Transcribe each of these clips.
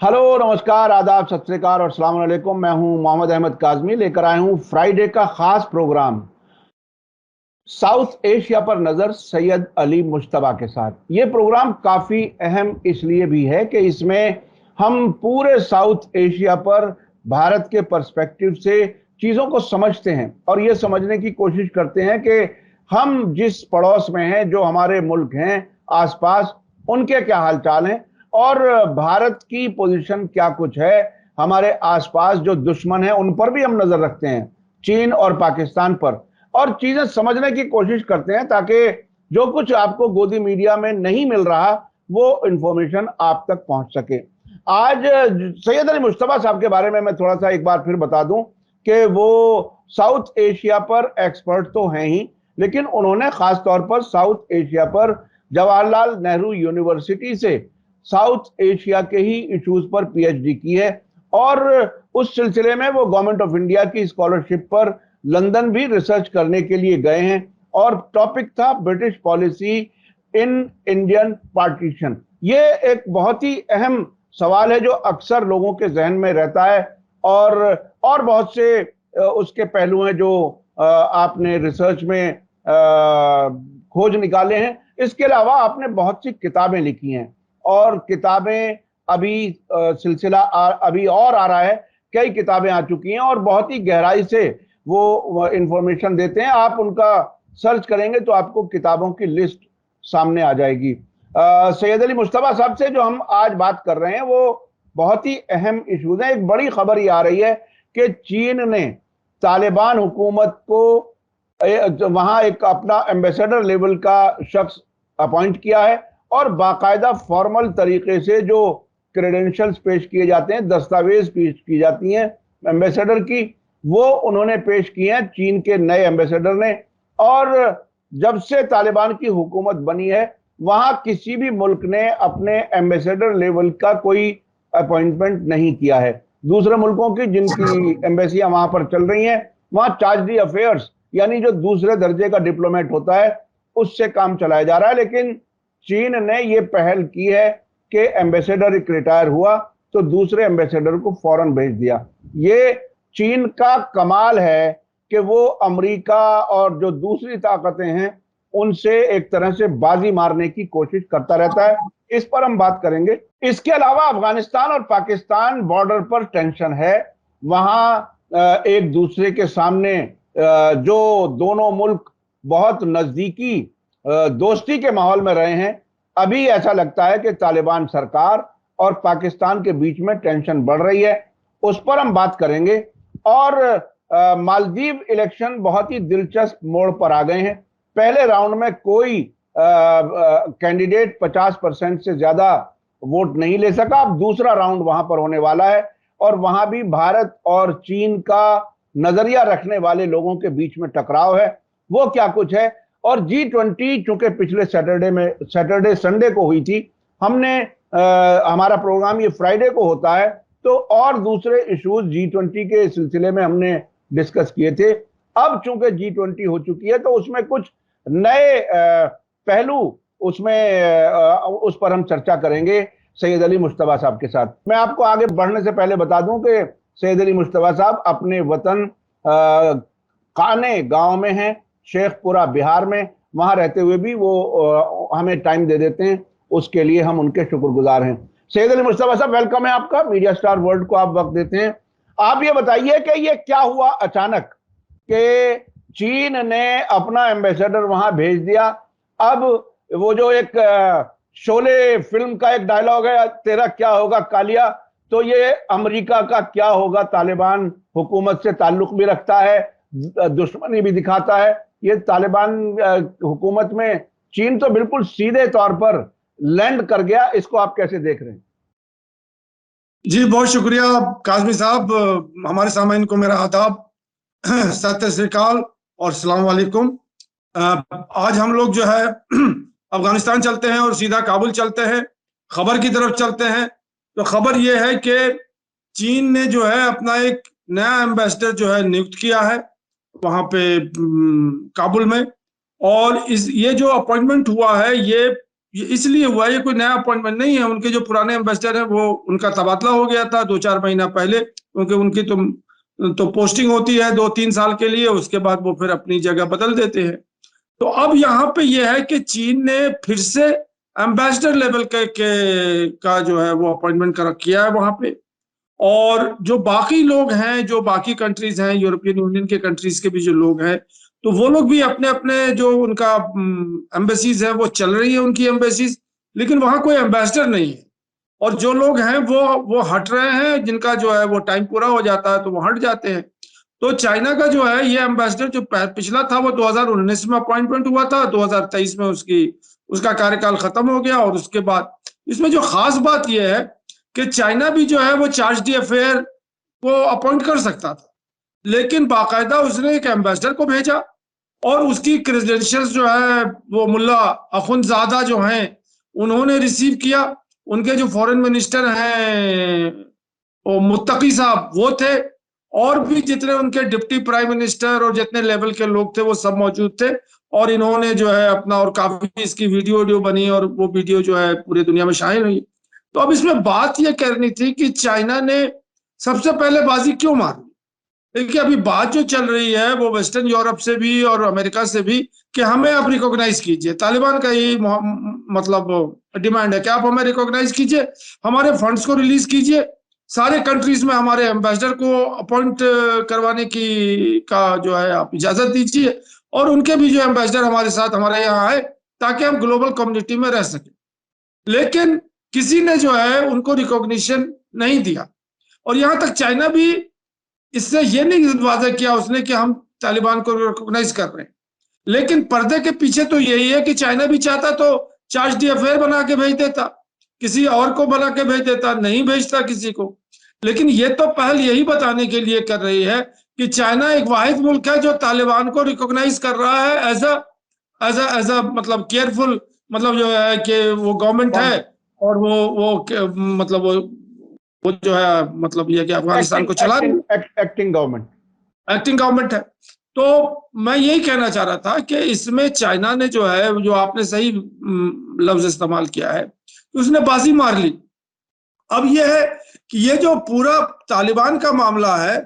Hello, नमस्कार, आदाब, सत श्री अकाल और अस्सलाम वालेकुम। मैं हूं मोहम्मद अहमद काज़मी, लेकर आया हूं फ्राइडे का खास प्रोग्राम साउथ एशिया पर नजर सैयद अली मुश्तबा के साथ। ये प्रोग्राम काफी अहम इसलिए भी है कि इसमें हम पूरे साउथ एशिया पर भारत के पर्सपेक्टिव से चीजों को समझते हैं और ये समझने की कोशिश करते हैं कि हम जिस पड़ोस में हैं, जो हमारे मुल्क हैं आसपास, उनके क्या हालचाल हैं और भारत की पोजीशन क्या कुछ है। हमारे आसपास जो दुश्मन हैं उन पर भी हम नजर रखते हैं, चीन और पाकिस्तान पर, और चीजें समझने की कोशिश करते हैं ताकि जो कुछ आपको गोदी मीडिया में नहीं मिल रहा वो इंफॉर्मेशन आप तक पहुंच सके। आज सैयद अली मुश्तबा साहब के बारे में मैं थोड़ा सा एक बार फिर बता दूं कि वो साउथ एशिया पर एक्सपर्ट तो हैं ही, लेकिन उन्होंने खास तौर पर साउथ एशिया पर जवाहरलाल नेहरू यूनिवर्सिटी से साउथ एशिया के ही इश्यूज पर पीएचडी की है और उस सिलसिले में वो गवर्नमेंट ऑफ इंडिया की स्कॉलरशिप पर लंदन भी रिसर्च करने के लिए गए हैं और टॉपिक था British policy in Indian partition. ये एक बहुत ही अहम सवाल है जो अक्सर लोगों के जहन में रहता है और बहुत से उसके पहलू हैं जो आपने रिसर्च में खोज निकाले हैं। इसके अलावा आपने बहुत सी किताबें लिखी हैं और किताबें अभी सिलसिला अभी और आ रहा है, कई किताबें आ चुकी हैं और बहुत ही गहराई से वो इंफॉर्मेशन देते हैं। आप उनका सर्च करेंगे तो आपको किताबों की लिस्ट सामने आ जाएगी। सैयद अली मुश्तबा साहब से जो हम आज बात कर रहे हैं वो बहुत ही अहम इश्यूज हैं। एक बड़ी खबर ये आ रही है कि चीन ने तालिबान हुकूमत को वहां एक अपना एम्बेसडर लेवल का शख्स अपॉइंट किया है और बाकायदा फॉर्मल तरीके से जो क्रेडेंशियल्स पेश किए जाते हैं, दस्तावेज पेश की जाती हैं एम्बेसडर की, वो उन्होंने पेश किए हैं चीन के नए एम्बेसडर ने। और जब से तालिबान की हुकूमत बनी है वहां किसी भी मुल्क ने अपने एम्बेसडर लेवल का कोई अपॉइंटमेंट नहीं किया है। दूसरे मुल्कों की जिनकी एम्बेसियां वहां पर चल रही हैं वहां चार्ज अफेयर्स यानी जो दूसरे दर्जे का डिप्लोमेट होता है उससे काम चलाया जा रहा है, लेकिन चीन ने यह पहल की है कि एम्बेसडर एक रिटायर हुआ तो दूसरे एम्बेसडर को फौरन भेज दिया। ये चीन का कमाल है कि वो अमेरिका और जो दूसरी ताकतें हैं उनसे एक तरह से बाजी मारने की कोशिश करता रहता है। इस पर हम बात करेंगे। इसके अलावा अफगानिस्तान और पाकिस्तान बॉर्डर पर टेंशन है। वहां एक दूसरे के सामने जो दोनों मुल्क बहुत नजदीकी दोस्ती के माहौल में रहे हैं, अभी ऐसा लगता है कि तालिबान सरकार और पाकिस्तान के बीच में टेंशन बढ़ रही है। उस पर हम बात करेंगे। और मालदीव इलेक्शन बहुत ही दिलचस्प मोड़ पर आ गए हैं। पहले राउंड में कोई कैंडिडेट 50% से ज्यादा वोट नहीं ले सका। अब दूसरा राउंड वहां पर होने वाला है और वहां भी भारत और चीन का नजरिया रखने वाले लोगों के बीच में टकराव है। वो क्या कुछ है। और G20 चूंकि पिछले सैटरडे संडे को हुई थी, हमने हमारा प्रोग्राम ये फ्राइडे को होता है तो और दूसरे इश्यूज G20 के सिलसिले में हमने डिस्कस किए थे। अब चूंकि G20 हो चुकी है तो उसमें कुछ नए पहलू उसमें उस पर हम चर्चा करेंगे सैयद अली मुश्तबा साहब के साथ। मैं आपको आगे बढ़ने से पहले बता दूं कि सैयद अली मुश्तबा साहब अपने वतन काने गांव में हैं, शेखपुरा बिहार में। वहां रहते हुए भी वो हमें टाइम दे देते हैं, उसके लिए हम उनके शुक्रगुजार हैं। सैयद अली मुश्तबा साहब, वेलकम है आपका। मीडिया स्टार वर्ल्ड को आप वक्त देते हैं। आप ये बताइए कि ये क्या हुआ अचानक कि चीन ने अपना एम्बेसडर वहां भेज दिया। अब वो जो एक शोले फिल्म का एक डायलॉग है, तेरा क्या होगा कालिया, तो ये अमेरिका का क्या होगा तालिबान हुकूमत से ताल्लुक भी रखता है, दुश्मनी भी दिखाता है। ये तालिबान हुकूमत में चीन तो बिल्कुल सीधे तौर पर लैंड कर गया। इसको आप कैसे देख रहे हैं? जी बहुत शुक्रिया काजमी साहब। हमारे सामाइन को मेरा आदाब, सत श्री अकाल और सलाम वालेकुम। आज हम लोग जो है अफगानिस्तान चलते हैं और सीधा काबुल चलते हैं, खबर की तरफ चलते हैं। तो खबर यह है कि चीन ने जो है अपना एक नया एम्बेसडर जो है नियुक्त किया है वहां पे काबुल में। और ये जो अपॉइंटमेंट हुआ है ये इसलिए हुआ, ये कोई नया अपॉइंटमेंट नहीं है। उनके जो पुराने एम्बेसडर हैं वो उनका तबादला हो गया था 2-4 महीना पहले, क्योंकि उनकी तो पोस्टिंग होती है 2-3 साल के लिए, उसके बाद वो फिर अपनी जगह बदल देते हैं। तो अब यहाँ पे ये है कि चीन ने फिर से एम्बेसडर लेवल का जो है वो अपॉइंटमेंट किया है वहां पे। और जो बाकी लोग हैं, जो बाकी कंट्रीज हैं, यूरोपियन यूनियन के कंट्रीज के भी जो लोग हैं, तो वो लोग भी अपने अपने जो उनका एम्बेसीज है वो चल रही है उनकी एम्बेसीज, लेकिन वहां कोई एम्बेसडर नहीं है। और जो लोग हैं वो हट रहे हैं, जिनका जो है वो टाइम पूरा हो जाता है तो वो हट जाते हैं। तो चाइना का जो है ये एम्बेसडर जो पिछला था वो 2019 में अपॉइंटमेंट हुआ था, 2023 में उसका कार्यकाल खत्म हो गया। और उसके बाद इसमें जो खास बात यह है कि चाइना भी जो है वो चार्ज डी अफेयर को अपॉइंट कर सकता था, लेकिन बाकायदा उसने एक एम्बेसडर को भेजा और उसकी क्रेडेंशियल्स जो है वो मुल्ला अखुंदजादा जो हैं उन्होंने रिसीव किया। उनके जो फॉरेन मिनिस्टर हैं वो मुत्तकी साहब वो थे, और भी जितने उनके डिप्टी प्राइम मिनिस्टर और जितने लेवल के लोग थे वो सब मौजूद थे। और इन्होंने जो है अपना, और काफी इसकी वीडियो बनी और वो वीडियो जो है पूरी दुनिया में शाये हुई। तो अब इसमें बात ये करनी थी कि चाइना ने सबसे पहले बाजी क्यों मारी। देखिए अभी बात जो चल रही है वो वेस्टर्न यूरोप से भी और अमेरिका से भी कि हमें आप रिकॉग्नाइज कीजिए। तालिबान का यही मतलब डिमांड है कि आप हमें रिकॉग्नाइज कीजिए, हमारे फंड्स को रिलीज कीजिए, सारे कंट्रीज में हमारे एम्बेसडर को अपॉइंट करवाने की का जो है आप इजाजत दीजिए, और उनके भी जो एम्बेसडर हमारे साथ हमारे यहाँ आए ताकि हम ग्लोबल कम्युनिटी में रह सके। लेकिन किसी ने जो है उनको रिकॉग्निशन नहीं दिया। और यहाँ तक चाइना भी इससे ये नहीं वादा किया उसने कि हम तालिबान को रिकॉग्नाइज कर रहे हैं, लेकिन पर्दे के पीछे तो यही है कि चाइना भी चाहता तो चार्ज डी अफेयर बना के भेज देता, किसी और को बना के भेज देता, नहीं भेजता किसी को। लेकिन ये तो पहल यही बताने के लिए कर रही है कि चाइना एक वाहिद मुल्क है जो तालिबान को रिकॉग्नाइज कर रहा है एज अ मतलब केयरफुल, मतलब जो है कि वो गवर्नमेंट है और वो मतलब वो जो है मतलब ये कि अफगानिस्तान को चला रही है, एक्टिंग गवर्नमेंट है। तो मैं यही कहना चाह रहा था कि इसमें चाइना ने जो है, जो आपने सही लफ्ज इस्तेमाल किया है, उसने बाजी मार ली। अब ये है कि ये जो पूरा तालिबान का मामला है,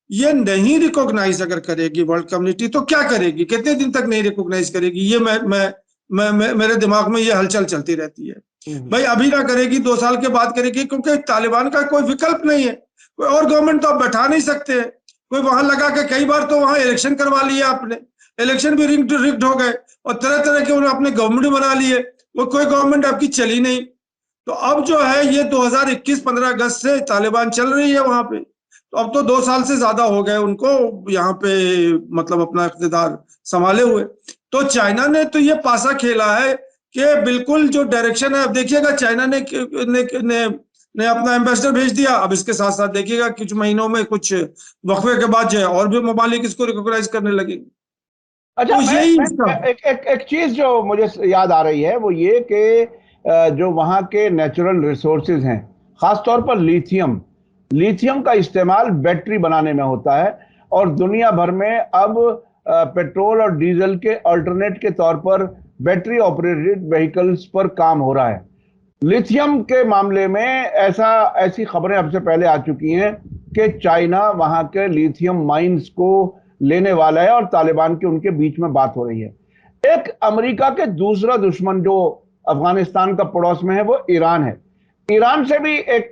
ये नहीं रिकॉग्नाइज अगर करेगी वर्ल्ड कम्युनिटी तो क्या करेगी, कितने दिन तक नहीं रिकॉग्नाइज करेगी, ये मैं मेरे दिमाग में ये हलचल चलती रहती है। भाई अभी ना करेगी, 2 साल के बाद करेगी, क्योंकि तालिबान का कोई विकल्प नहीं है, कोई और गवर्नमेंट तो आप बैठा नहीं सकते। कोई वहां लगा के, कई बार तो वहां इलेक्शन करवा लिए आपने, इलेक्शन भी रिग्ड हो गए और तरह तरह के उन्होंने अपने गवर्नमेंट बना लिए, वो कोई गवर्नमेंट आपकी चली नहीं। तो अब जो है ये 2021 15 अगस्त से तालिबान चल रही है वहां पे, तो अब तो 2 साल से ज्यादा हो गए उनको यहाँ पे मतलब अपना इख्तिदार संभाले हुए। तो चाइना ने तो ये पासा खेला है कि बिल्कुल जो डायरेक्शन है, अब देखिएगा चाइना ने अपना एम्बेसडर भेज दिया। अब इसके साथ साथ देखिएगा कुछ महीनों में, कुछ वक्फे के बाद जो है और भी ममालिक इसको रिकॉग्नाइज करने लगेंगे। अच्छा, तो यही एक चीज जो मुझे याद आ रही है वो ये कि जो वहाँ के नेचुरल रिसोर्सेज हैं, खासतौर पर लिथियम का इस्तेमाल बैटरी बनाने में होता है, और दुनिया भर में अब पेट्रोल और डीजल के अल्टरनेट के तौर पर बैटरी ऑपरेटेड व्हीकल्स पर काम हो रहा है। लिथियम के मामले में ऐसी खबरें अब से पहले आ चुकी हैं कि चाइना वहां के लिथियम माइंस को लेने वाला है और तालिबान के उनके बीच में बात हो रही है। एक अमेरिका के दूसरा दुश्मन जो अफगानिस्तान का पड़ोस में है वो ईरान है। ईरान से भी एक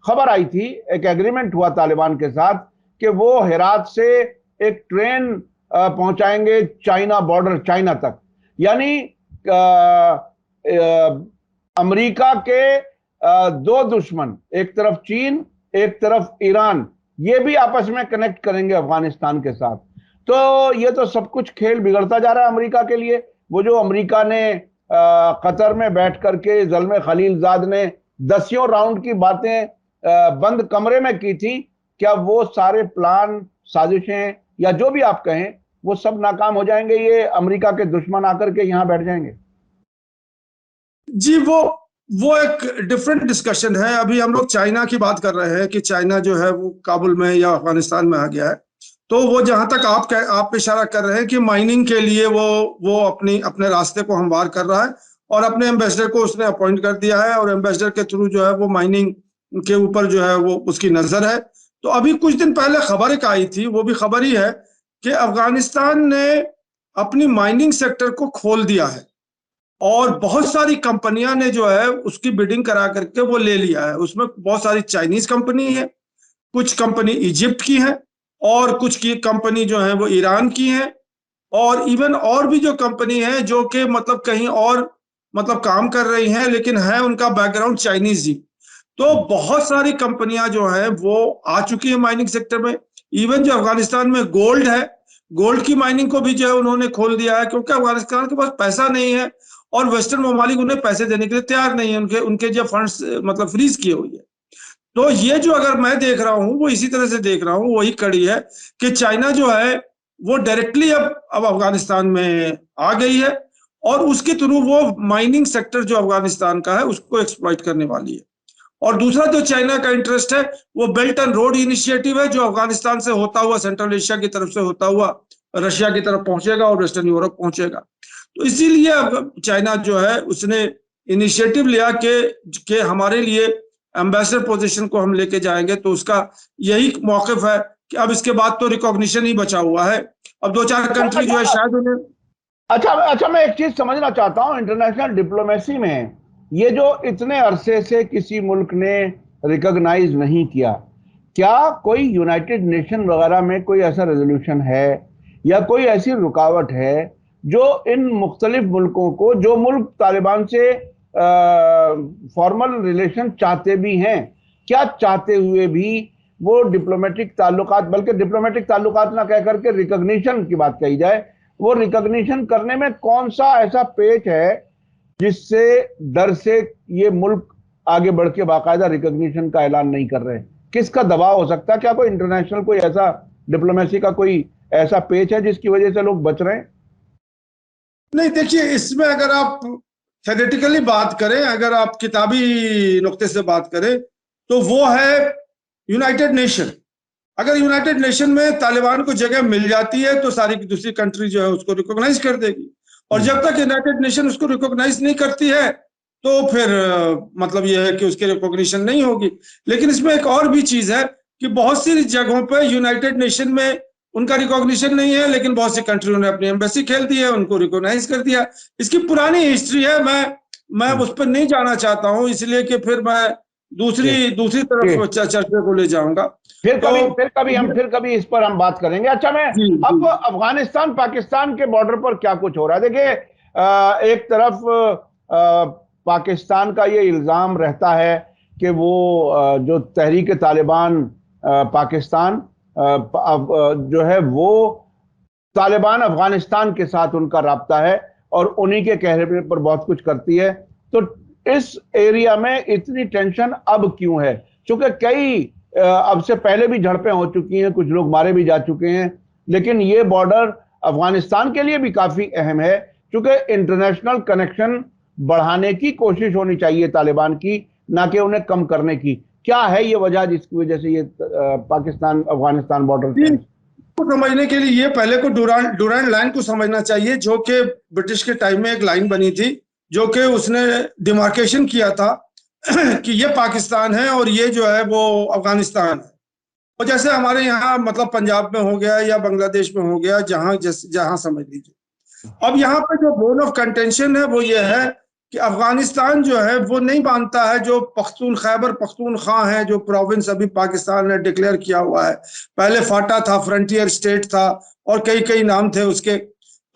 खबर आई थी, एक एग्रीमेंट हुआ तालिबान के साथ कि वो हेरात से एक ट्रेन पहुंचाएंगे चाइना बॉर्डर, चाइना तक। यानी अमेरिका के 2 दुश्मन, एक तरफ चीन एक तरफ ईरान, ये भी आपस में कनेक्ट करेंगे अफगानिस्तान के साथ। तो ये तो सब कुछ खेल बिगड़ता जा रहा है अमेरिका के लिए। वो जो अमेरिका ने कतर में बैठ करके ज़ल्मे खलीलजाद ने 10 राउंड की बातें बंद कमरे में की थी, क्या वो सारे प्लान, साजिशें या जो भी आप कहें वो सब नाकाम हो जाएंगे? ये अमेरिका के दुश्मन आकर के यहां बैठ जाएंगे? जी वो एक डिफरेंट डिस्कशन है। अभी हम लोग चाइना की बात कर रहे हैं कि चाइना जो है वो काबुल में या अफगानिस्तान में आ गया है। तो वो जहां तक आप इशारा कर रहे हैं कि माइनिंग के लिए वो अपने रास्ते को हमवार कर रहा है, और अपने एम्बेसडर को उसने अपॉइंट कर दिया है, और एम्बेसडर के थ्रू जो है वो माइनिंग के ऊपर जो है वो उसकी नजर है। तो अभी कुछ दिन पहले खबर एक आई थी, वो भी खबर ही है कि अफगानिस्तान ने अपनी माइनिंग सेक्टर को खोल दिया है, और बहुत सारी कंपनियां ने जो है उसकी बिडिंग करा करके वो ले लिया है। उसमें बहुत सारी चाइनीज कंपनी है, कुछ कंपनी इजिप्ट की है, और कुछ की कंपनी जो है वो ईरान की है, और इवन और भी जो कंपनी है जो कि मतलब कहीं और मतलब काम कर रही हैं, लेकिन है उनका बैकग्राउंड चाइनीज ही। तो बहुत सारी कंपनियां जो है वो आ चुकी है माइनिंग सेक्टर में। इवन जो अफगानिस्तान में गोल्ड है, गोल्ड की माइनिंग को भी जो है उन्होंने खोल दिया है, क्योंकि अफगानिस्तान के पास पैसा नहीं है और वेस्टर्न ममालिक उन्हें पैसे देने के लिए तैयार नहीं है, उनके उनके जो फंड्स मतलब फ्रीज किए हुए है। तो ये जो अगर मैं देख रहा हूँ वो इसी तरह से देख रहा हूँ, वही कड़ी है कि चाइना जो है वो डायरेक्टली अब अफगानिस्तान में आ गई है, और उसके थ्रू वो माइनिंग सेक्टर जो अफगानिस्तान का है उसको एक्सप्लॉइट करने वाली है। और दूसरा जो चाइना का इंटरेस्ट है वो बेल्ट एंड रोड इनिशिएटिव है, जो अफगानिस्तान से होता हुआ सेंट्रल एशिया की तरफ से होता हुआ रशिया की तरफ पहुंचेगा और वेस्टर्न यूरोप पहुंचेगा। तो इसीलिए अब चाइना जो है उसने इनिशिएटिव लिया कि हमारे लिए एम्बेसडर पोजीशन को हम लेके जाएंगे। तो उसका यही मौकिफ है कि अब इसके बाद तो रिकॉग्निशन ही बचा हुआ है। अब दो चार कंट्री जो है शायद उन्हें अच्छा अच्छा, मैं एक चीज समझना चाहता हूं, इंटरनेशनल डिप्लोमेसी में ये जो इतने अरसे से किसी मुल्क ने रिकॉग्नाइज नहीं किया, क्या कोई यूनाइटेड नेशन वगैरह में कोई ऐसा रेजोल्यूशन है या कोई ऐसी रुकावट है जो इन मुख्तलिफ मुल्कों को, जो मुल्क तालिबान से फॉर्मल रिलेशन चाहते भी हैं, क्या चाहते हुए भी वो डिप्लोमेटिक ताल्लुकात, बल्कि डिप्लोमेटिक ताल्लुकात ना कह करके रिकॉग्निशन की बात कही जाए, वो रिकॉग्निशन करने में कौन सा ऐसा पेच है जिससे डर से ये मुल्क आगे बढ़ के बाकायदा रिकॉग्निशन का ऐलान नहीं कर रहे? किसका दबाव हो सकता है? क्या कोई इंटरनेशनल कोई ऐसा डिप्लोमेसी का कोई ऐसा पेच है जिसकी वजह से लोग बच रहे हैं? नहीं, देखिए इसमें अगर आप थेरेटिकली बात करें, अगर आप किताबी नुक्ते से बात करें, तो वो है यूनाइटेड नेशन। अगर यूनाइटेड नेशन में तालिबान को जगह मिल जाती है तो सारी दूसरी कंट्री जो है उसको रिकॉग्नाइज कर देगी, और जब तक यूनाइटेड नेशन उसको रिकॉग्नाइज नहीं करती है तो फिर मतलब यह है कि उसकी रिकॉग्निशन नहीं होगी। लेकिन इसमें एक और भी चीज है कि बहुत सी जगहों पर यूनाइटेड नेशन में उनका रिकॉग्निशन नहीं है, लेकिन बहुत सी कंट्रियों ने अपनी एम्बेसी खेल दी है, उनको रिकॉग्नाइज कर दिया। इसकी पुरानी हिस्ट्री है, मैं उस पर नहीं जाना चाहता हूं, इसलिए कि फिर मैं दूसरी तरफ चर्चा को ले जाऊंगा। फिर कभी इस पर हम बात करेंगे। अच्छा, मैं अब अफगानिस्तान पाकिस्तान के बॉर्डर पर क्या कुछ हो रहा है, देखिए एक तरफ पाकिस्तान का ये इल्जाम रहता है कि वो जो तहरीक तालिबान पाकिस्तान जो है वो तालिबान अफगानिस्तान के साथ उनका राब्ता है और उन्हीं के कहने पर बहुत कुछ करती है। तो इस एरिया में इतनी टेंशन अब क्यों है? क्योंकि कई अब से पहले भी झड़पें हो चुकी हैं, कुछ लोग मारे भी जा चुके हैं, लेकिन ये बॉर्डर अफगानिस्तान के लिए भी काफी अहम है, क्योंकि इंटरनेशनल कनेक्शन बढ़ाने की कोशिश होनी चाहिए तालिबान की, ना कि उन्हें कम करने की। क्या है ये वजह जिसकी वजह से ये पाकिस्तान अफगानिस्तान बॉर्डर को समझने के लिए ये पहले को डुरांड लाइन को समझना चाहिए, जो कि ब्रिटिश के टाइम में एक लाइन बनी थी, जो कि उसने डिमार्केशन किया था कि ये पाकिस्तान है और ये जो है वो अफगानिस्तान है। और जैसे हमारे यहाँ मतलब पंजाब में हो गया या बांग्लादेश में हो गया, जहां समझ लीजिए। अब यहाँ पे जो बोन ऑफ कंटेंशन है वो ये है कि अफगानिस्तान जो है वो नहीं मानता है जो खैबर पख्तूनख्वा है, जो प्रोविंस अभी पाकिस्तान ने डिक्लेयर किया हुआ है। पहले फाटा था, फ्रंटियर स्टेट था, और कई कई नाम थे उसके।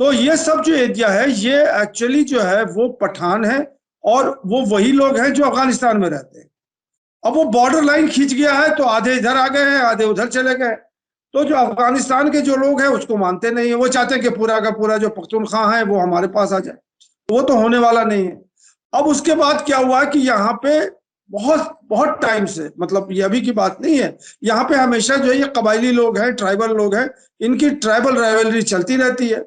तो ये सब जो एरिया है ये एक्चुअली जो है वो पठान है, और वो वही लोग हैं जो अफगानिस्तान में रहते हैं। अब वो बॉर्डर लाइन खींच गया है तो आधे इधर आ गए हैं, आधे उधर चले गए। तो जो अफगानिस्तान के जो लोग हैं उसको मानते नहीं है, वो चाहते हैं कि पूरा का पूरा जो पख्तूनख्वा है वो हमारे पास आ जाए। वो तो होने वाला नहीं है। अब उसके बाद क्या हुआ कि यहाँ पे बहुत बहुत टाइम से, मतलब ये अभी की बात नहीं है, यहाँ पे हमेशा जो है ये कबायली लोग हैं, ट्राइबल लोग हैं, इनकी ट्राइबल राइवलरी चलती रहती है।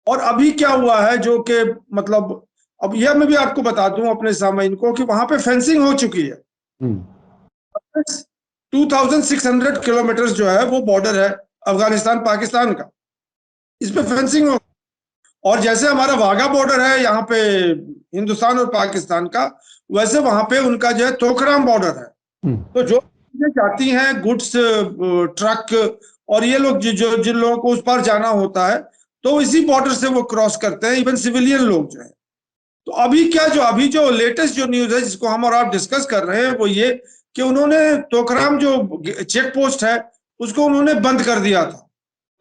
और अभी क्या हुआ है जो कि मतलब अब यह मैं भी आपको बता दूं अपने सामाइन को कि वहां पे फेंसिंग हो चुकी है। 2600 किलोमीटर जो है वो बॉर्डर है अफगानिस्तान पाकिस्तान का, इस पे फेंसिंग हो। और जैसे हमारा वाघा बॉर्डर है यहाँ पे हिंदुस्तान और पाकिस्तान का, वैसे वहां पे उनका जो है तोकराम बॉर्डर है। तो जो चीजें जाती हैं गुड्स ट्रक और ये लोग जो जिन लोगों को उस पार जाना होता है तो इसी बॉर्डर से वो क्रॉस करते हैं, इवन सिविलियन लोग जो है। तो अभी जो लेटेस्ट जो न्यूज है जिसको हम और आप डिस्कस कर रहे हैं वो ये कि उन्होंने तोकराम जो चेक पोस्ट है उसको उन्होंने बंद कर दिया था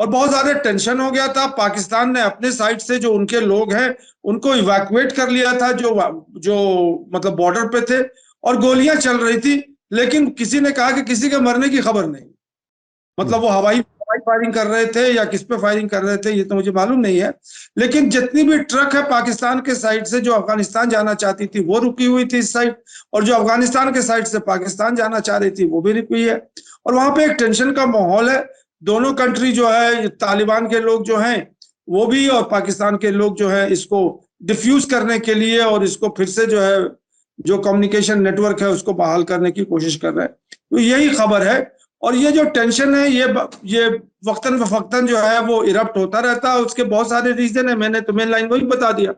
और बहुत ज्यादा टेंशन हो गया था। पाकिस्तान ने अपने साइड से जो उनके लोग हैं उनको इवैक्यूएट कर लिया था जो मतलब बॉर्डर पे थे, और गोलियां चल रही थी, लेकिन किसी ने कहा कि किसी के मरने की खबर नहीं। मतलब वो हवाई फायरिंग कर रहे थे या किस पे फायरिंग कर रहे थे ये तो मुझे मालूम नहीं है, लेकिन जितनी भी ट्रक है पाकिस्तान के साइड से जो अफगानिस्तान जाना चाहती थी वो रुकी हुई थी इस साइड, और जो अफगानिस्तान के साइड से पाकिस्तान जाना चाह रही थी वो भी रुकी हुई है। और वहां पे एक टेंशन का माहौल है। दोनों कंट्री जो है, तालिबान के लोग जो हैं वो भी और पाकिस्तान के लोग जो है इसको डिफ्यूज करने के लिए और इसको फिर से जो है जो कम्युनिकेशन नेटवर्क है उसको बहाल करने की कोशिश कर रहे हैं। तो यही खबर है। और ये जो टेंशन है ये वक्तन फक्तन जो है वो इरप्ट होता रहता है। उसके बहुत सारे रीजन है, मैंने तो मेन लाइन वही बता दिया।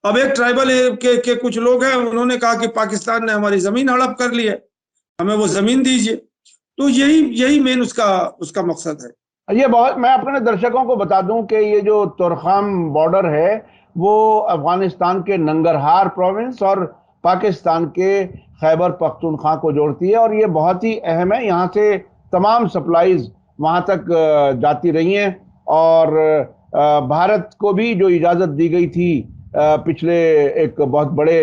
अब एक ट्राइबल के कुछ लोग हैं, उन्होंने कहा कि पाकिस्तान ने हमारी जमीन हड़प कर ली है, हमें वो जमीन दीजिए। तो यही मेन उसका मकसद है। ये बहुत, मैं अपने दर्शकों को बता दूं कि ये जो तोरखाम बॉर्डर है वो अफगानिस्तान के नंगरहार प्रोविंस और पाकिस्तान के खैबर पख्तूनख्वा को जोड़ती है, और ये बहुत ही अहम है। यहाँ से तमाम सप्लाईज वहाँ तक जाती रही हैं, और भारत को भी जो इजाज़त दी गई थी पिछले एक बहुत बड़े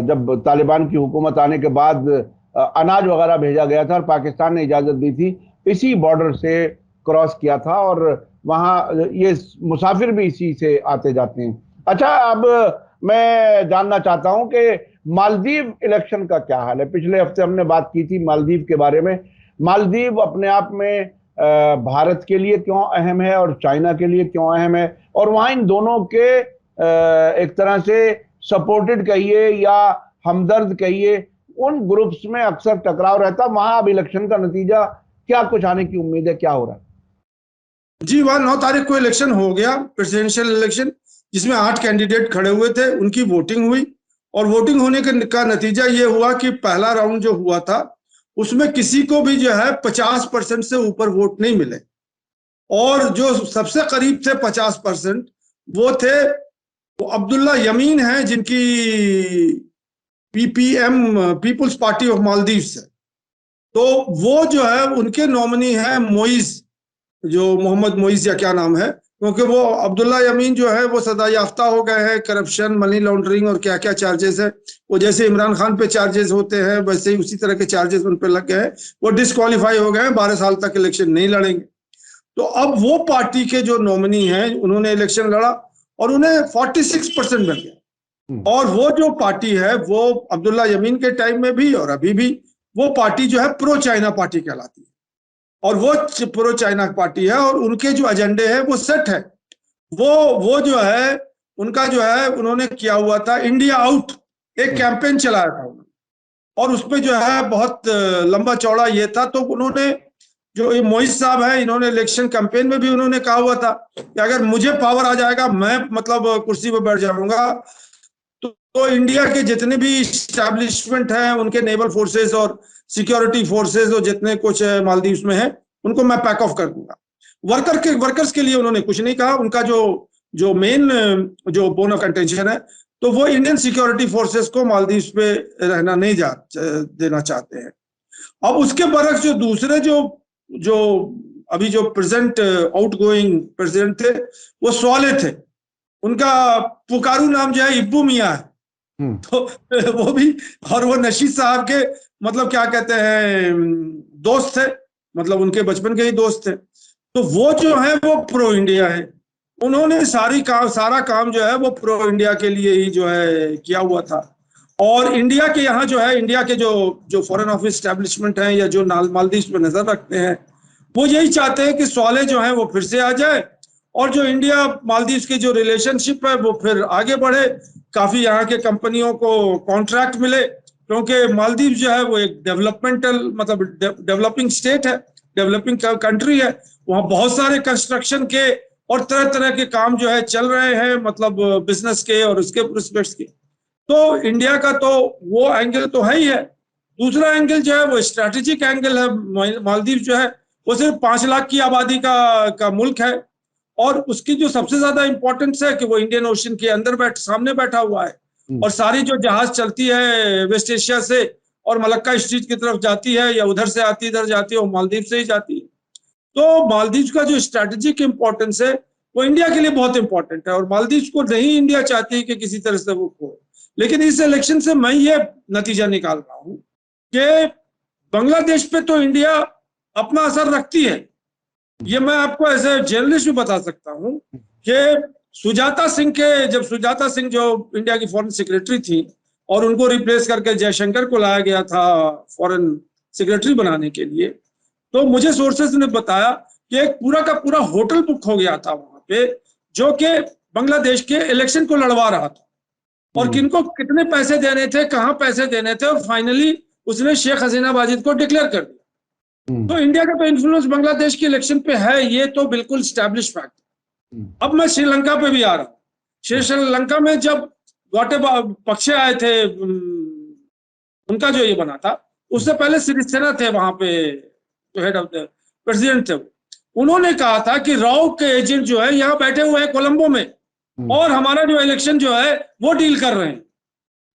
जब तालिबान की हुकूमत आने के बाद अनाज वगैरह भेजा गया था और पाकिस्तान ने इजाज़त दी थी, इसी बॉर्डर से क्रॉस किया था, और वहाँ ये मुसाफिर भी इसी से आते जाते हैं। अच्छा, अब मैं जानना चाहता हूं कि मालदीव इलेक्शन का क्या हाल है। पिछले हफ्ते हमने बात की थी मालदीव के बारे में। मालदीव अपने आप में भारत के लिए क्यों अहम है और चाइना के लिए क्यों अहम है, और वहां इन दोनों के एक तरह से सपोर्टेड कहिए या हमदर्द कहिए, उन ग्रुप्स में अक्सर टकराव रहता। वहां अब इलेक्शन का नतीजा क्या कुछ आने की उम्मीद है, क्या हो रहा है? जी, वहां 9 तारीख को इलेक्शन हो गया, प्रेसिडेंशियल इलेक्शन, जिसमें 8 कैंडिडेट खड़े हुए थे, उनकी वोटिंग हुई। और वोटिंग होने का नतीजा ये हुआ कि पहला राउंड जो हुआ था उसमें किसी को भी जो है 50% से ऊपर वोट नहीं मिले, और जो सबसे करीब थे 50% वो थे वो अब्दुल्ला यमीन है, जिनकी PPM People's Party of Maldives है। तो वो जो है उनके नॉमिनी है मोइज, जो मोहम्मद मोइज या क्या नाम है, क्योंकि वो अब्दुल्ला यमीन जो है वो सदा याफ्ता हो गए हैं करप्शन, मनी लॉन्ड्रिंग और क्या क्या चार्जेस है। वो जैसे इमरान खान पे चार्जेस होते हैं वैसे ही उसी तरह के चार्जेस उन पे लग गए हैं। वो डिस्क्वालीफाई हो गए हैं, 12 साल तक इलेक्शन नहीं लड़ेंगे। तो अब वो पार्टी के जो नॉमिनी हैं उन्होंने इलेक्शन लड़ा और उन्हें 46% मिल गया। और वो जो पार्टी है वो अब्दुल्ला यमीन के टाइम में भी और अभी भी वो पार्टी जो है प्रो चाइना पार्टी कहलाती है, और वो प्रो चाइना पार्टी है, और उनके जो एजेंडे है वो सेट है। वो जो है उनका जो है उन्होंने किया हुआ था इंडिया आउट, एक कैंपेन चलाया था उन्होंने, और उसमें जो है बहुत लंबा चौड़ा ये था। तो उन्होंने जो ये मोइज साहब है, इन्होंने इलेक्शन कैंपेन में भी उन्होंने कहा हुआ था कि अगर मुझे पावर आ जाएगा, मैं मतलब कुर्सी पर बैठ जाऊंगा, तो इंडिया के जितने भी इस्टेब्लिशमेंट हैं, उनके नेवल फोर्सेस और सिक्योरिटी फोर्सेस और जितने कुछ मालदीव्स में है, उनको मैं पैक ऑफ कर दूंगा। वर्कर्स के लिए उन्होंने कुछ नहीं कहा। उनका जो मेन जो बोन ऑफ कंटेंशन है, तो वो इंडियन सिक्योरिटी फोर्सेस को मालदीव्स पे रहना नहीं देना चाहते हैं। अब उसके बरक्स जो दूसरे जो अभी जो प्रेजेंट आउटगोइंग प्रेसिडेंट थे वो स्वाले थे, उनका पुकारू नाम जो है इब्बू मियां है। तो वो भी, और वो नशीद साहब के मतलब क्या कहते हैं दोस्त थे, मतलब उनके बचपन के ही दोस्त थे। तो वो जो है वो प्रो इंडिया है। उन्होंने सारा काम जो है वो प्रो इंडिया के लिए ही जो है किया हुआ था। और इंडिया के यहाँ जो है, इंडिया के जो फॉरेन ऑफिस एस्टेब्लिशमेंट हैं या जो मालदीव पे नजर रखते हैं, वो यही चाहते हैं कि स्वाले जो है वो फिर से आ जाए, और जो इंडिया मालदीव की जो रिलेशनशिप है वो फिर आगे बढ़े, काफी यहाँ के कंपनियों को कॉन्ट्रैक्ट मिले, क्योंकि मालदीव जो है वो एक डेवलपमेंटल मतलब डेवलपिंग स्टेट है, डेवलपिंग कंट्री है। वहाँ बहुत सारे कंस्ट्रक्शन के और तरह तरह के काम जो है चल रहे हैं, मतलब बिजनेस के और उसके प्रोस्पेक्ट्स के। तो इंडिया का तो वो एंगल तो है ही है। दूसरा एंगल जो है वो स्ट्रैटेजिक एंगल है। मालदीव जो है वो सिर्फ 5 लाख की आबादी का मुल्क है, और उसकी जो सबसे ज्यादा इंपॉर्टेंस है कि वो इंडियन ओशन के अंदर सामने बैठा हुआ है, और सारी जो जहाज चलती है वेस्ट एशिया से और मलक्का स्ट्रीट की तरफ जाती है या उधर से आती इधर जाती है, वो मालदीव से ही जाती है। तो मालदीव का जो स्ट्रैटेजिक इंपॉर्टेंस है वो इंडिया के लिए बहुत इंपॉर्टेंट है, और मालदीव को नहीं इंडिया चाहती है कि किसी तरह से वो खो। लेकिन इस इलेक्शन से मैं ये नतीजा निकाल रहा हूं कि बांग्लादेश पे तो इंडिया अपना असर रखती है। ये मैं आपको ऐसे जर्नलिस्ट भी बता सकता हूं कि सुजाता सिंह जब सुजाता सिंह जो इंडिया की फॉरेन सेक्रेटरी थी और उनको रिप्लेस करके जयशंकर को लाया गया था फॉरेन सेक्रेटरी बनाने के लिए, तो मुझे सोर्सेस ने बताया कि एक पूरा का पूरा होटल बुक हो गया था वहां पे, जो कि बांग्लादेश के इलेक्शन को लड़वा रहा था, और किनको कितने पैसे देने थे, कहां पैसे देने थे, और फाइनली उसने शेख हसीना वाजिद को डिक्लेयर कर दिया। तो इंडिया का तो इन्फ्लुएंस बांग्लादेश के इलेक्शन पे है, ये तो बिल्कुल स्टैब्लिश फैक्ट। अब मैं श्रीलंका पे भी आ रहा हूँ। श्रीलंका में जब पक्षे आए थे, उनका जो ये बना था, उससे पहले सिरिसेना थे वहां पे, जो हेड ऑफ द प्रेसिडेंट थे, उन्होंने कहा था कि राव के एजेंट जो है यहाँ बैठे हुए हैं कोलंबो में, और हमारा जो इलेक्शन जो है वो डील कर रहे हैं।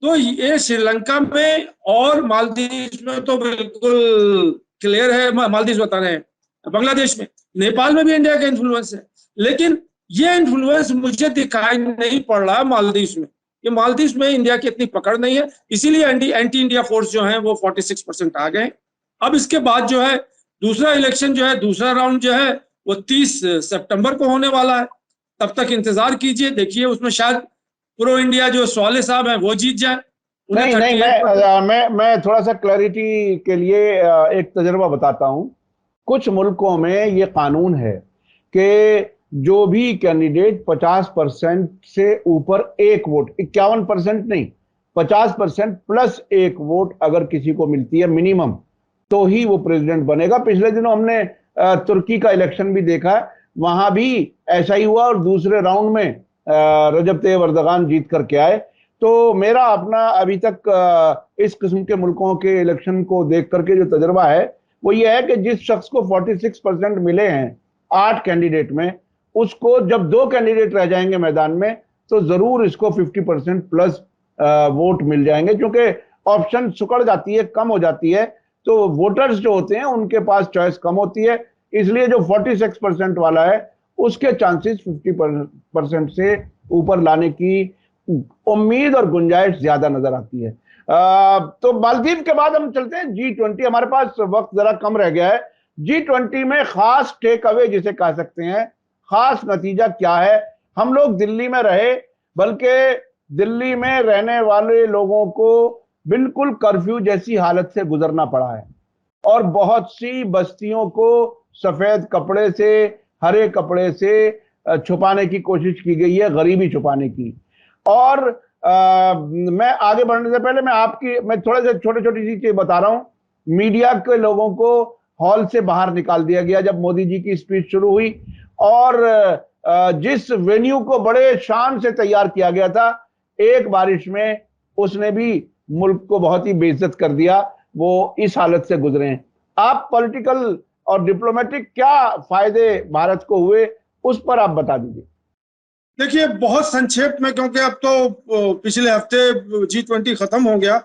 तो ये श्रीलंका में और मालदीव में तो बिल्कुल क्लियर है, मालदीव बता रहे हैं, बांग्लादेश में, नेपाल में भी इंडिया का इन्फ्लुएंस है। लेकिन ये इन्फ्लुएंस मुझे दिखाई नहीं पड़ रहा मालदीव में, कि मालदीव में इंडिया की इतनी पकड़ नहीं है, इसीलिए एंटी इंडिया फोर्स जो है वो 46% आ गए। अब इसके बाद जो है दूसरा इलेक्शन जो है, दूसरा राउंड जो है वो 30 सितंबर को होने वाला है। तब तक इंतजार कीजिए, देखिए उसमें शायद प्रो इंडिया जो स्वाले साहब हैं वो जीत जाए। नहीं नहीं, मैं थोड़ा सा क्लैरिटी के लिए एक तजर्बा बताता हूं। कुछ मुल्कों में ये कानून है कि जो भी कैंडिडेट 50% से ऊपर एक वोट, 51% नहीं, 50% प्लस एक वोट अगर किसी को मिलती है मिनिमम, तो ही वो प्रेसिडेंट बनेगा। पिछले दिनों हमने तुर्की का इलेक्शन भी देखा, वहां भी ऐसा ही हुआ, और दूसरे राउंड में रजब तैयब अर्दगान जीत करके आए। तो मेरा अपना अभी तक इस किस्म के मुल्कों के इलेक्शन को देख करके जो तजर्बा है वो ये है कि जिस शख्स को 46% मिले हैं 8 कैंडिडेट में, उसको जब 2 कैंडिडेट रह जाएंगे मैदान में तो जरूर इसको 50% प्लस वोट मिल जाएंगे, क्योंकि ऑप्शन सुकड़ जाती है, कम हो जाती है, तो वोटर्स जो होते हैं उनके पास चॉइस कम होती है। इसलिए जो 46% वाला है उसके चांसेस 50% से ऊपर लाने की उम्मीद और गुंजाइश ज्यादा नजर आती है। तो मालदीव के बाद हम चलते हैं G20। हमारे पास वक्त जरा कम रह गया है। G20 में खास टेक अवे जिसे कह सकते हैं, खास नतीजा क्या है? हम लोग दिल्ली में रहे, बल्कि दिल्ली में रहने वाले लोगों को बिल्कुल कर्फ्यू जैसी हालत से गुजरना पड़ा है, और बहुत सी बस्तियों को सफेद कपड़े से, हरे कपड़े से छुपाने की कोशिश की गई है, गरीबी छुपाने की। और मैं आगे बढ़ने से पहले मैं थोड़े से छोटे छोटी चीजें बता रहा हूं। मीडिया के लोगों को हॉल से बाहर निकाल दिया गया जब मोदी जी की स्पीच शुरू हुई, और जिस वेन्यू को बड़े शान से तैयार किया गया था, एक बारिश में उसने भी मुल्क को बहुत ही बेइज्जत कर दिया। वो इस हालत से गुजरे हैं। आप पॉलिटिकल और डिप्लोमेटिक क्या फायदे भारत को हुए, उस पर आप बता दीजिए। देखिए, बहुत संक्षेप में, क्योंकि अब तो पिछले हफ्ते G20 खत्म हो गया,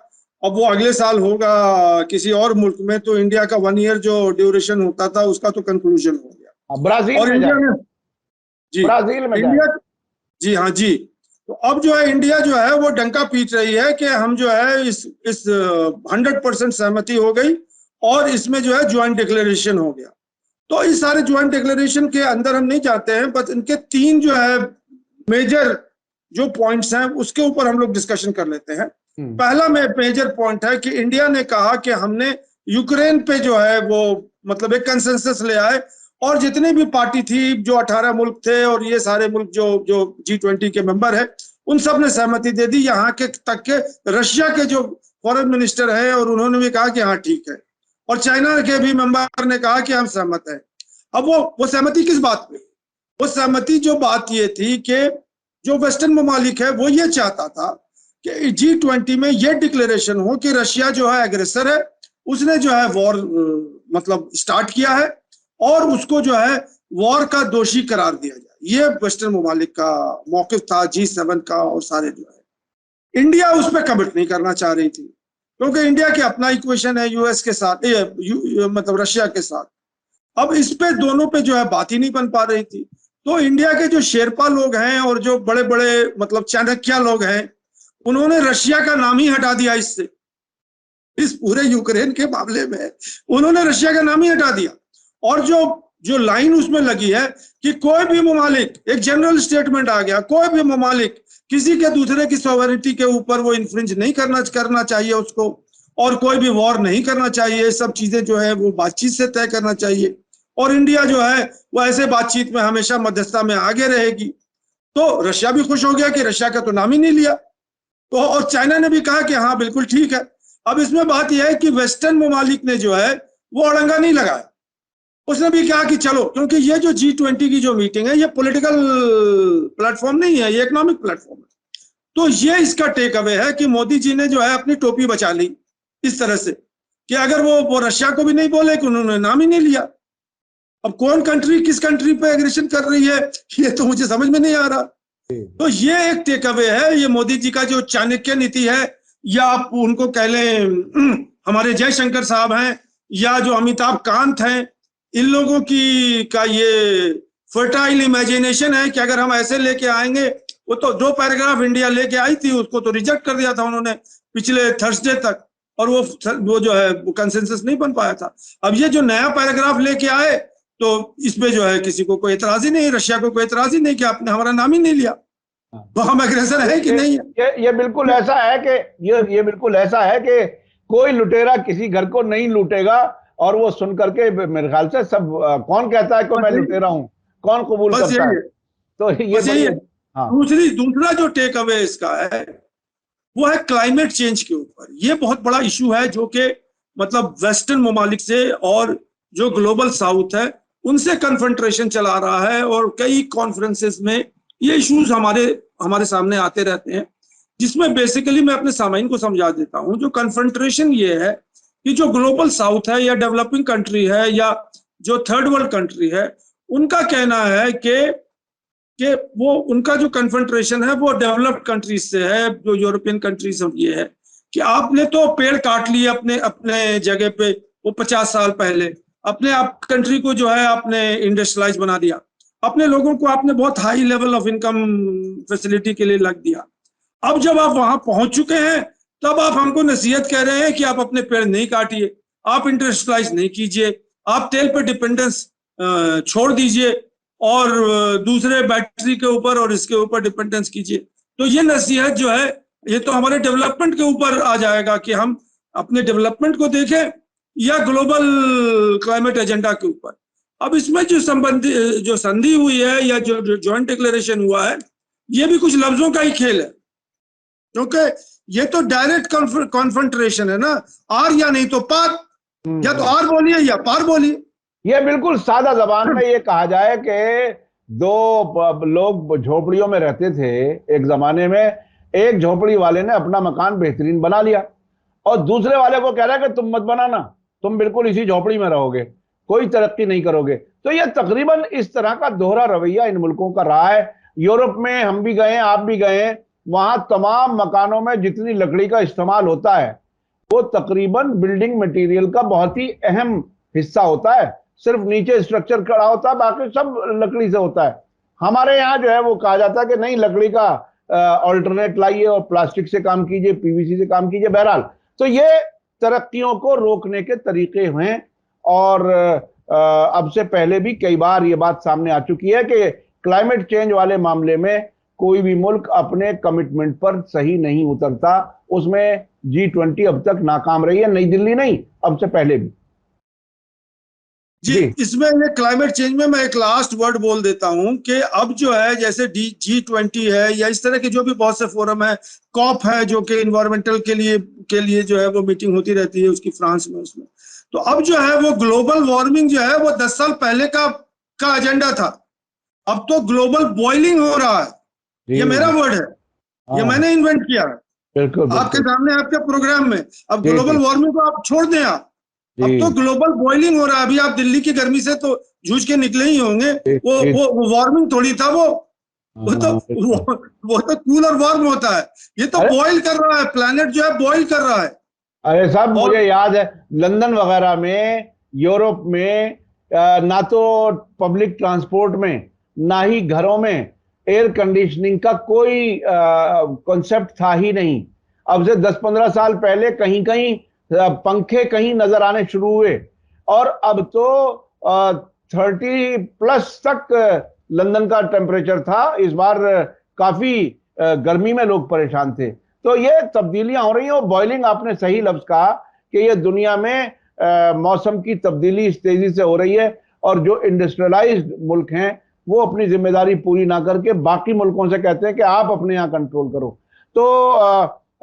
अब वो अगले साल होगा किसी और मुल्क में। तो इंडिया का 1 ईयर जो ड्यूरेशन होता था उसका तो कंक्लूजन हो गया, ब्राजील और इंडिया में, जी ब्राजील में इंडिया, जी हाँ जी। तो अब जो है इंडिया जो है वो डंका पीट रही है कि हम जो है इस 100% सहमति हो गई, और इसमें जो है ज्वाइंट डिक्लेरेशन हो गया। तो इस सारे ज्वाइंट डिक्लेरेशन के अंदर हम नहीं जाते हैं, बस इनके 3 जो है मेजर जो पॉइंट्स हैं उसके ऊपर हम लोग डिस्कशन कर लेते हैं। पहला मेजर पॉइंट है कि इंडिया ने कहा कि हमने यूक्रेन पे जो है वो मतलब एक कंसेंसस ले आए, और जितनी भी पार्टी थी, जो 18 मुल्क थे और ये सारे मुल्क जो G20 के मेंबर है, उन सब ने सहमति दे दी। यहाँ के तक के रशिया के जो फॉरेन मिनिस्टर है, और उन्होंने भी कहा कि हाँ ठीक है, और चाइना के भी मेंबर ने कहा कि हम सहमत हैं। अब वो सहमति किस बात पे? वो सहमति जो बात ये थी कि जो वेस्टर्न ममालिक है वो ये चाहता था कि G20 में ये डिक्लेरेशन हो कि रशिया जो है एग्रेसर है, उसने जो है वॉर मतलब स्टार्ट किया है और उसको जो है वॉर का दोषी करार दिया जाए। ये वेस्टर्न ममालिक का मौकिफ था, G7 का, और सारे जो है। इंडिया उस पर कमिट नहीं करना चाह रही थी क्योंकि इंडिया के अपना इक्वेशन है यूएस के साथ, मतलब रशिया के साथ। अब इस पे दोनों पे जो है बात ही नहीं बन पा रही थी। तो इंडिया के जो शेरपा लोग हैं और जो बड़े बड़े मतलब चाणक्य लोग हैं, उन्होंने रशिया का नाम ही हटा दिया इससे। इस पूरे यूक्रेन के मामले में उन्होंने रशिया का नाम ही हटा दिया। और जो जो लाइन उसमें लगी है कि कोई भी ममालिक, एक जनरल स्टेटमेंट आ गया, कोई भी ममालिक किसी के दूसरे की सॉवरेनिटी के ऊपर वो इन्फ्रिंज नहीं करना चाहिए उसको, और कोई भी वॉर नहीं करना चाहिए। सब चीजें जो है वो बातचीत से तय करना चाहिए, और इंडिया जो है वो ऐसे बातचीत में हमेशा मध्यस्थता में आगे रहेगी। तो रशिया भी खुश हो गया कि रशिया का तो नाम ही नहीं लिया। तो और चाइना ने भी कहा कि हाँ बिल्कुल ठीक है। अब इसमें बात यह है कि वेस्टर्न ममालिक ने जो है वो अड़ंगा नहीं लगाया। उसने भी कहा कि चलो, क्योंकि ये जो G20 की जो मीटिंग है ये पॉलिटिकल प्लेटफॉर्म नहीं है, ये इकोनॉमिक प्लेटफॉर्म है। तो ये इसका टेक अवे है कि मोदी जी ने जो है अपनी टोपी बचा ली इस तरह से कि अगर वो रशिया को भी नहीं बोले कि उन्होंने नाम ही नहीं लिया। अब कौन कंट्री किस कंट्री पे एग्रेशन कर रही है ये तो मुझे समझ में नहीं आ रहा। तो ये एक टेक अवे है, ये मोदी जी का जो चाणक्य नीति है, या आप उनको कह लें हमारे जयशंकर साहब हैं या जो अमिताभ कांत हैं, इन लोगों की का ये फर्टाइल इमेजिनेशन है कि अगर हम ऐसे लेके आएंगे। वो तो 2 पैराग्राफ इंडिया लेके आई थी, उसको तो रिजेक्ट कर दिया था उन्होंने पिछले थर्सडे तक, और वो जो है वो कंसेंसस नहीं बन पाया था। अब ये जो नया पैराग्राफ लेके आए तो इसमें जो है किसी को कोई एतराज ही नहीं, रशिया को कोई एतराज ही नहीं कि आपने हमारा नाम ही नहीं लिया, तो हम एग्रेसर है कि नहीं है। ये बिल्कुल ऐसा है कि ये बिल्कुल ऐसा है कि कोई लुटेरा किसी घर को नहीं लूटेगा, और वो सुन करके मेरे ख्याल से सब कौन कहता है कि मैं लुटेरा हूं, कौन कबूल करता है। तो ये यही है। हाँ। दूसरा जो टेक अवे इसका है वो है क्लाइमेट चेंज के ऊपर। ये बहुत बड़ा इशू है जो कि मतलब वेस्टर्न ममालिक से और जो ग्लोबल साउथ है उनसे कन्फ्रंट्रेशन चला रहा है, और कई कॉन्फ्रेंसेस में ये इश्यूज हमारे सामने आते रहते हैं, जिसमें बेसिकली मैं अपने सामाइन को समझा देता हूं। जो कन्फ्रंट्रेशन ये है कि जो ग्लोबल साउथ है या डेवलपिंग कंट्री है या जो थर्ड वर्ल्ड कंट्री है, उनका कहना है कि वो उनका जो कन्फ्रंट्रेशन है वो डेवलप्ड कंट्रीज से है, जो यूरोपियन कंट्रीज ये है कि आपने तो पेड़ काट लिए अपने अपने जगह पे, वो 50 साल पहले अपने आप कंट्री को जो है आपने इंडस्ट्रियलाइज बना दिया, अपने लोगों को आपने बहुत high level of income facility के लिए लग दिया। अब जब आप वहां पहुंच चुके हैं तब आप हमको नसीहत कह रहे हैं कि आप अपने पेड़ नहीं काटिए, आप इंडस्ट्रियलाइज नहीं कीजिए, आप तेल पे डिपेंडेंस छोड़ दीजिए और दूसरे बैटरी के ऊपर और इसके ऊपर डिपेंडेंस कीजिए। तो ये नसीहत जो है ये तो हमारे डेवलपमेंट के ऊपर आ जाएगा कि हम अपने डेवलपमेंट को देखें या ग्लोबल क्लाइमेट एजेंडा के ऊपर। अब इसमें जो संधि हुई है या जो जॉइंट डिक्लेरेशन हुआ है, ये भी कुछ लफ्जों का ही खेल है, क्योंकि ये तो डायरेक्ट कॉन्फ्रंट्रेशन है ना, आर या नहीं तो पार, या तो आर बोलिए या पार बोलिए। ये बिल्कुल सादा जबान में ये कहा जाए कि 2 लोग झोपड़ियों में रहते थे एक जमाने में, एक झोपड़ी वाले ने अपना मकान बेहतरीन बना लिया और दूसरे वाले को कह रहा है कि तुम मत बनाना, तुम बिल्कुल इसी झोपड़ी में रहोगे, कोई तरक्की नहीं करोगे। तो ये तकरीबन इस तरह का दोहरा रवैया इन मुल्कों का रहा है। यूरोप में हम भी गए, आप भी गए, वहां तमाम मकानों में जितनी लकड़ी का इस्तेमाल होता है वो तकरीबन बिल्डिंग मटेरियल का बहुत ही अहम हिस्सा होता है। सिर्फ नीचे स्ट्रक्चर खड़ा होता है, बाकी सब लकड़ी से होता है। हमारे यहाँ जो है वो कहा जाता है कि नहीं, लकड़ी का ऑल्टरनेट लाइए और प्लास्टिक से काम कीजिए, पीवीसी से काम कीजिए। बहरहाल तो ये तरक्कियों को रोकने के तरीके हैं, और अब से पहले भी कई बार ये बात सामने आ चुकी है कि क्लाइमेट चेंज वाले मामले में कोई भी मुल्क अपने कमिटमेंट पर सही नहीं उतरता। उसमें G20 अब तक नाकाम रही है, नई दिल्ली नहीं, अब से पहले भी। जी, इसमें ये क्लाइमेट चेंज में मैं एक लास्ट वर्ड बोल देता हूं कि अब जो है जैसे G20 है या इस तरह के जो भी बहुत से फोरम है, कॉप है जो कि इन्वायरमेंटल के लिए जो है वो मीटिंग होती रहती है उसकी फ्रांस में, उसमें तो अब जो है वो ग्लोबल वार्मिंग जो है वो 10 साल पहले का एजेंडा था। अब तो ग्लोबल बॉइलिंग हो रहा है, ये मेरा वर्ड है, ये मैंने इन्वेंट किया है बिल्कुल आपके सामने, आपके प्रोग्राम में। अब जी, ग्लोबल जी, वार्मिंग को आप छोड़ दें, आप अब तो ग्लोबल बॉइलिंग हो रहा है। अभी आप दिल्ली की गर्मी से तो जूझ के निकले ही होंगे। वो वार्मिंग थोड़ी था, वो तो वो तो कूल और वार्म होता है, ये तो बॉइल कर रहा है, प्लैनेट जो है बॉइल कर रहा है। अरे साहब, मुझे याद है लंदन वगैरह में, यूरोप में, ना तो पब्लिक ट्रांसपोर्ट में, ना ही घरों में एयर कंडीशनिंग का कोई कॉन्सेप्ट था ही नहीं। अब से 10-15 साल पहले कहीं कहीं पंखे कहीं नजर आने शुरू हुए, और अब तो 30+ तक लंदन का टेम्परेचर था इस बार। काफी गर्मी में लोग परेशान थे। तो ये तब्दीलियां हो रही हैं। और बॉइलिंग, आपने सही लफ्ज कहा कि ये दुनिया में मौसम की तब्दीली इस तेजी से हो रही है, और जो इंडस्ट्रियलाइज्ड मुल्क हैं वो अपनी जिम्मेदारी पूरी ना करके बाकी मुल्कों से कहते हैं कि आप अपने यहाँ कंट्रोल करो। तो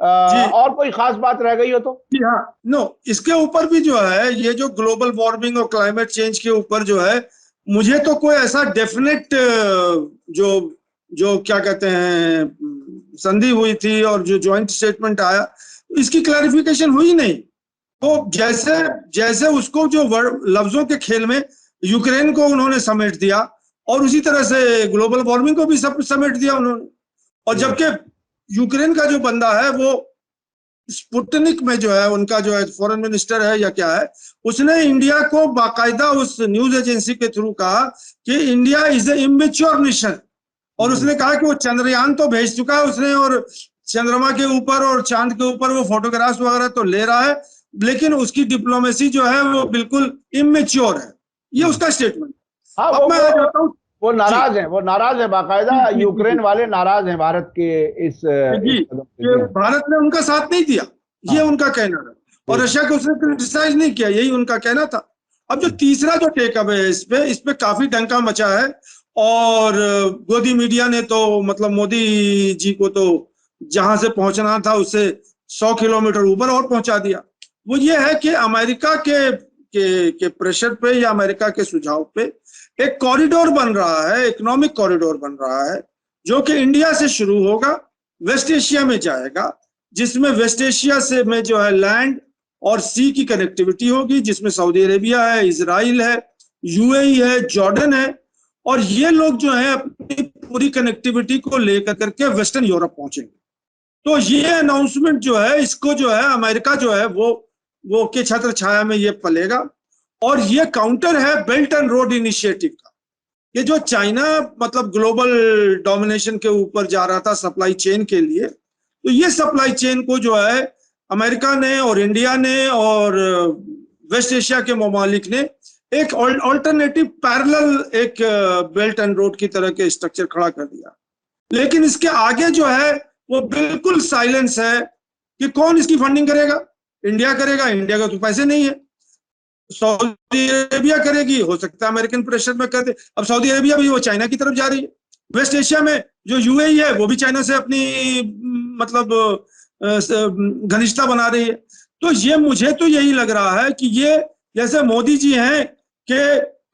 और कोई खास बात रह गई हो तो? जी हाँ, नो, इसके ऊपर भी जो है, ये जो ग्लोबल वार्मिंग और क्लाइमेट चेंज के ऊपर जो है, मुझे तो कोई ऐसा डेफिनेट जो जो क्या कहते हैं संधि हुई थी और जो जॉइंट स्टेटमेंट आया, इसकी क्लैरिफिकेशन हुई नहीं। तो जैसे जैसे उसको जो लफ्जों के खेल में यूक्रेन को उन्होंने समेट दिया, और उसी तरह से ग्लोबल वार्मिंग को भी सब समेट दिया उन्होंने। और जबकि यूक्रेन का जो बंदा है वो स्पुतनिक में जो है, उनका जो है फॉरेन मिनिस्टर है या क्या है, उसने इंडिया को बाकायदा उस न्यूज एजेंसी के थ्रू कहा कि India is a immature nation. और उसने कहा कि वो चंद्रयान तो भेज चुका है उसने, और चंद्रमा के ऊपर और चांद के ऊपर वो फोटोग्राफ्स वगैरह तो ले रहा है, लेकिन उसकी डिप्लोमेसी जो है वो बिल्कुल इमेच्योर है। ये उसका स्टेटमेंट। हाँ, अब मैं आ जाता हूँ, वो नाराज है, बाकायदा यूक्रेन वाले नाराज हैं भारत के इस कदम से। भारत ने उनका साथ नहीं दिया, ये उनका कहना है, और रशिया को उसने क्रिटिसाइज नहीं किया, यही उनका कहना था। अब जो तीसरा जो टेकअवे है, इस पे काफी डंका मचा है, और गोदी मीडिया ने तो मतलब मोदी जी को तो जहां से पहुंचना था उससे 100 किलोमीटर ऊपर और पहुंचा दिया। वो ये है कि अमेरिका के प्रेशर पे या अमेरिका के सुझाव पे एक कॉरिडोर बन रहा है, इकोनॉमिक कॉरिडोर बन रहा है, जो कि इंडिया से शुरू होगा, वेस्ट एशिया में जाएगा, जिसमें वेस्ट एशिया से में जो है लैंड और सी की कनेक्टिविटी होगी, जिसमें सऊदी अरेबिया है, इजराइल है, यूएई है, जॉर्डन है, और ये लोग जो है अपनी पूरी कनेक्टिविटी को लेकर करके वेस्टर्न यूरोप पहुंचेंगे। तो ये अनाउंसमेंट जो है, इसको जो है अमेरिका जो है वो के छत्र छाया में ये पलेगा, और ये काउंटर है बेल्ट एंड रोड इनिशिएटिव का। ये जो चाइना मतलब ग्लोबल डोमिनेशन के ऊपर जा रहा था सप्लाई चेन के लिए, तो ये सप्लाई चेन को जो है अमेरिका ने और इंडिया ने और वेस्ट एशिया के ममालिक ने एक ऑल्टरनेटिव पैरेलल एक बेल्ट एंड रोड की तरह के स्ट्रक्चर खड़ा कर दिया। लेकिन इसके आगे जो है वो बिल्कुल साइलेंस है कि कौन इसकी फंडिंग करेगा। इंडिया करेगा, इंडिया का तो पैसे नहीं है। सऊदी अरेबिया करेगी, हो सकता है अमेरिकन प्रेशर में कर दे। अब सऊदी अरेबिया भी वो चाइना की तरफ जा रही है। वेस्ट एशिया में जो यूएई है वो भी चाइना से अपनी मतलब घनिष्ठता बना रही है। तो ये मुझे तो यही लग रहा है कि ये जैसे मोदी जी हैं कि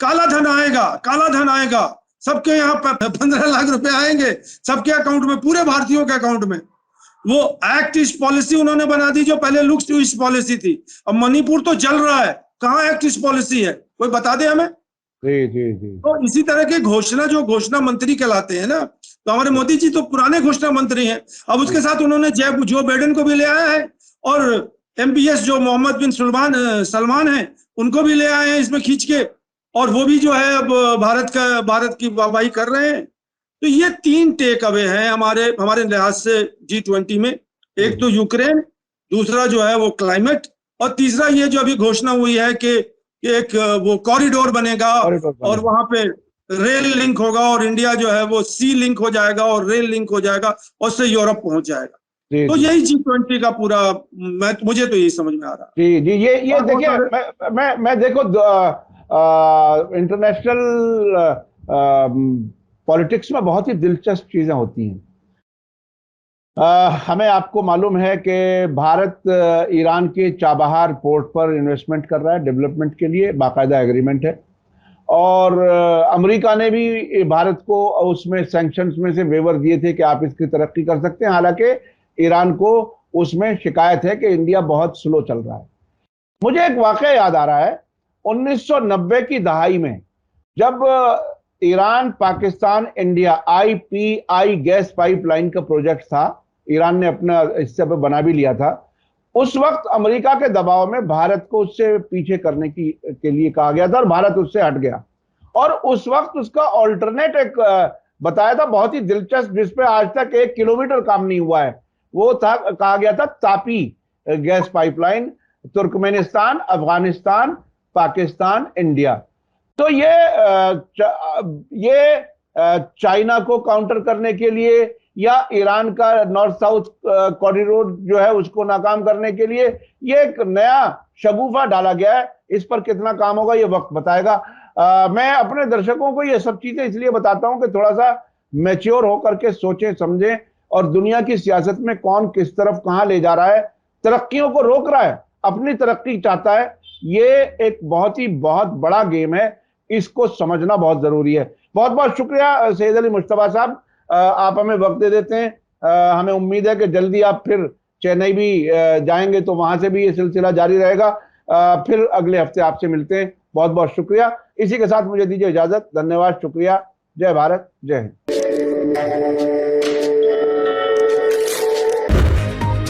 काला धन आएगा, काला धन आएगा, सबके यहाँ 15 लाख रुपए आएंगे सबके अकाउंट में, पूरे भारतीयों के अकाउंट में। वो एक्ट ईस्ट पॉलिसी उन्होंने बना दी जो पहले लुक्स टू ईस्ट पॉलिसी थी। अब मणिपुर तो जल रहा है, कहाँ एक्ट ईस्ट पॉलिसी है, कोई बता दे हमें। जी जी जी। तो इसी तरह के घोषणा जो घोषणा मंत्री कहलाते हैं ना, तो हमारे मोदी जी तो पुराने घोषणा मंत्री हैं। अब उसके साथ उन्होंने जो बाइडेन को भी ले आया है, और एमबीएस जो मोहम्मद बिन सलमान है उनको भी ले आए हैं इसमें खींच के, और वो भी जो है अब भारत की वाहवाही कर रहे हैं। तो ये 3 टेक अवे हैं हमारे लिहाज से G20 में। एक तो यूक्रेन, दूसरा जो है वो क्लाइमेट, और तीसरा ये जो अभी घोषणा हुई है कि एक वो कॉरिडोर बनेगा और वहां पे रेल लिंक होगा, और इंडिया जो है वो सी लिंक हो जाएगा और रेल लिंक हो जाएगा, और उससे यूरोप पहुंच जाएगा। तो यही G20 का पूरा मुझे तो यही समझ में आ रहा है। जी जी। ये देखिए, मैं देखो इंटरनेशनल पॉलिटिक्स में बहुत ही दिलचस्प चीजें होती हैं। हमें आपको मालूम है कि भारत ईरान के चाबहार पोर्ट पर इन्वेस्टमेंट कर रहा है डेवलपमेंट के लिए, बाकायदा एग्रीमेंट है। और अमेरिका ने भी भारत को उसमें सैंक्शंस में से वेवर दिए थे कि आप इसकी तरक्की कर सकते हैं। हालांकि ईरान को उसमें शिकायत है कि इंडिया बहुत स्लो चल रहा है। मुझे एक वाकया याद आ रहा है, 1990 की दहाई में जब Iran Pakistan India IPI gas pipeline का प्रोजेक्ट था, ईरान ने अपना हिस्से पर बना भी लिया था। उस वक्त अमेरिका के दबाव में भारत को उससे पीछे करने के लिए कहा गया था और भारत उससे हट गया। और उस वक्त उसका ऑल्टरनेट एक बताया था, बहुत ही दिलचस्प, जिसपे आज तक 1 किलोमीटर काम नहीं हुआ है। वो था, कहा गया था Tapi gas pipeline, Turkmenistan, Afghanistan, Pakistan, India. तो ये चाइना को काउंटर करने के लिए या ईरान का नॉर्थ साउथ कॉरिडोर जो है उसको नाकाम करने के लिए ये एक नया शगुफा डाला गया है। इस पर कितना काम होगा ये वक्त बताएगा। मैं अपने दर्शकों को ये सब चीजें इसलिए बताता हूं कि थोड़ा सा मैच्योर होकर के सोचें समझें, और दुनिया की सियासत में कौन किस तरफ कहां ले जा रहा है, तरक्कियों को रोक रहा है, अपनी तरक्की चाहता है, ये एक बहुत बड़ा गेम है। इसको समझना बहुत जरूरी है। बहुत बहुत शुक्रिया सैयद अली मुश्तबा साहब, आप हमें वक्त दे देते हैं। हमें उम्मीद है कि जल्दी आप फिर चेन्नई भी जाएंगे तो वहां से भी ये सिलसिला जारी रहेगा। फिर अगले हफ्ते आपसे मिलते हैं। बहुत बहुत शुक्रिया। इसी के साथ मुझे दीजिए इजाजत। धन्यवाद, शुक्रिया। जय भारत, जय हिंद।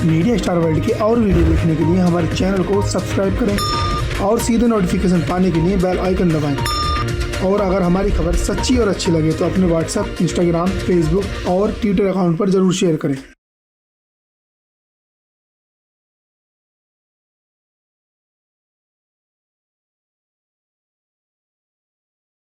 मीडिया स्टार वर्ल्ड के और वीडियो देखने के लिए हमारे चैनल को सब्सक्राइब करें और सीधे नोटिफिकेशन पाने के लिए बेल आइकन दबाएं। और अगर हमारी खबर सच्ची और अच्छी लगे तो अपने व्हाट्सएप, इंस्टाग्राम, फेसबुक और ट्विटर अकाउंट पर जरूर शेयर करें।